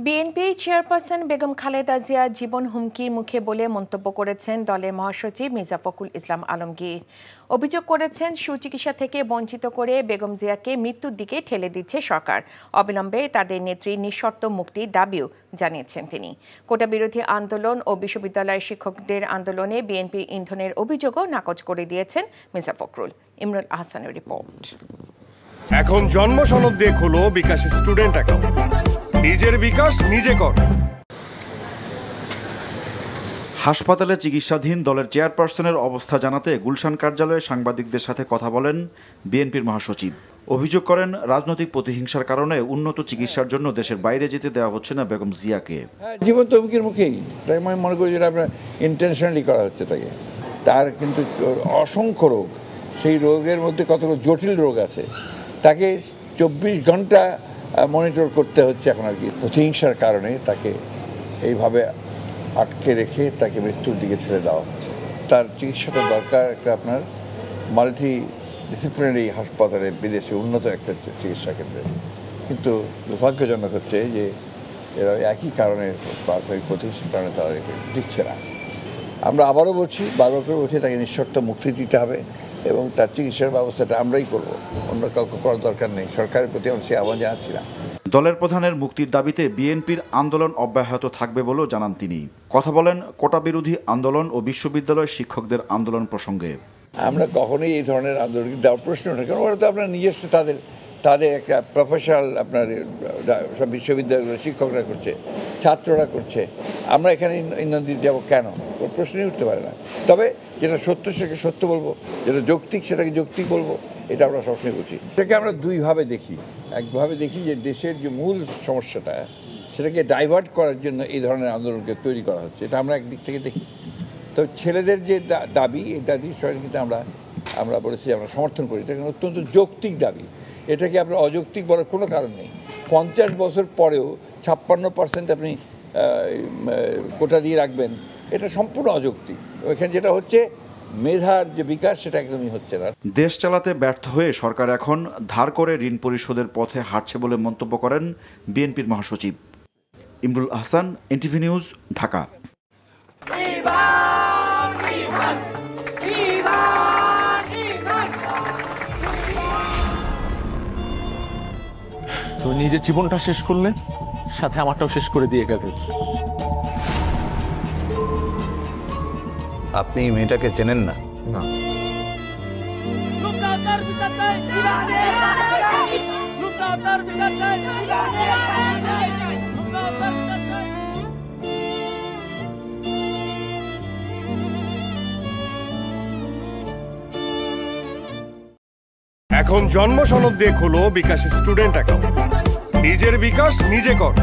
BNP chairperson Begum Khaleda Zia জীবন হুমকির মুখে বলে মন্তব্য করেছেন দলের মহাসচিব মির্জা ফখরুল ইসলাম আলমগীর। অভিযোগ করেছেন সুচিকিৎসা থেকে বঞ্চিত করে বেগম জিয়াকে মৃত্যুর দিকে ঠেলে দিচ্ছে সরকার। অবিলম্বে তাদের নেত্রীর নিঃশর্ত মুক্তির দাবিও জানিয়েছেন তিনি। কোটা বিরোধী আন্দোলন ও বিশ্ববিদ্যালয়ের শিক্ষকদের আন্দোলনে বিএনপির ইন্ধনের অভিযোগও নাকচ করে দিয়েছেন মির্জা ফখরুল। ইমরুল আহসানের রিপোর্ট। এখন জন্ম সনদ দিয়ে খোলো বিকাশ স্টুডেন্ট অ্যাকাউন্ট। নিজের বিকাশ নিজে কর। হাসপাতালে চিকিৎসাধীন দলের চেয়ারপারসনের অবস্থা জানাতে গুলশান কার্যালয়ে সাংবাদিকদের সাথে কথা বলেন বিএনপির মহাসচিব। অভিযোগ করেন রাজনৈতিক প্রতিহিংসার কারণে উন্নত চিকিৎসার জন্য দেশের বাইরে যেতে দেওয়া হচ্ছে না বেগম জিয়াকে। জীবন তো হুমকির মুখেই, তাই আমি মনে করি যেটা আপনার ইন্টেনশনালি করা হচ্ছে তাকে। তার কিন্তু অসংখ্য রোগ, সেই রোগের মধ্যে কতগুলো জটিল রোগ আছে, তাকে 24 ঘন্টা মনিটর করতে হচ্ছে এখন আর কি। প্রতিহিংসার কারণে তাকে এইভাবে আটকে রেখে তাকে মৃত্যুর দিকে ঠেলে দেওয়া হচ্ছে। তার চিকিৎসাটা দরকার একটা আপনার মাল্টি ডিসিপ্লিনারি হাসপাতালে, বিদেশে উন্নত একটা চিকিৎসা কেন্দ্রে। কিন্তু দুর্ভাগ্যজনক হচ্ছে যে এরা একই কারণে, প্রাথমিক প্রতিহিংসার কারণে তারা দিচ্ছে না। আমরা আবারও বলছি, বারবার করে বলছি, তাকে নিঃশর্ত মুক্তি দিতে হবে এবং তার চিকিৎসার ব্যবস্থাটা আমরাই করব, অন্য কাউকে করার দরকার নেই। সরকারের প্রতি আমরা সে আহ্বান জানাচ্ছি না। দলের প্রধানের মুক্তির দাবিতে বিএনপির আন্দোলন অব্যাহত থাকবে বলেও জানান তিনি। কথা বলেন কোটা বিরোধী আন্দোলন ও বিশ্ববিদ্যালয় শিক্ষকদের আন্দোলন প্রসঙ্গে। আমরা কখনোই এই ধরনের আন্দোলন দেওয়ার প্রশ্ন নেই, কারণ ওরা তো আপনার নিজস্ব তাদের একটা প্রফেশনাল আপনার সব বিশ্ববিদ্যালয়গুলো শিক্ষকরা করছে, ছাত্ররা করছে। আমরা এখানে ইন্ধন দিতে যাবো কেন? ওর প্রশ্নই উঠতে পারে না। তবে যেটা সত্য সেটাকে সত্য বলবো, যেটা যৌক্তিক সেটাকে যৌক্তিক বলবো, এটা আমরা সবসময় বলছি। এটাকে আমরা দুইভাবে দেখি। একভাবে দেখি যে দেশের যে মূল সমস্যাটা, সেটাকে ডাইভার্ট করার জন্য এই ধরনের আন্দোলনকে তৈরি করা হচ্ছে, এটা আমরা একদিক থেকে দেখি। তো ছেলেদের যে দাবি, এই দাবি সবাই কিন্তু আমরা বলেছি আমরা সমর্থন করি। এটা অত্যন্ত যৌক্তিক দাবি, এটাকে আপনার অযৌক্তিক বলার কোনো কারণ নেই। 50 বছর পরেও 56% আপনি কোটা দিয়ে রাখবেন, এটা সম্পূর্ণ অযৌক্তিক। ওইখানে যেটা হচ্ছে মেধার যে বিকাশ, সেটা একদমই হচ্ছে না। দেশ চালাতে ব্যর্থ হয়ে সরকার এখন ধার করে ঋণ পরিশোধের পথে হাঁটছে বলে মন্তব্য করেন বিএনপির মহাসচিব। Imrul Ahsan, NTV news, Dhaka. তুমি নিজের জীবনটা শেষ করলে, সাথে আমারটাও শেষ করে দিয়ে গেলে। আপনি মেয়েটাকে চেনেন না? না। এখন জন্ম সনদ দিয়ে খোলো বিকাশ স্টুডেন্ট অ্যাকাউন্ট। নিজের বিকাশ নিজে কর।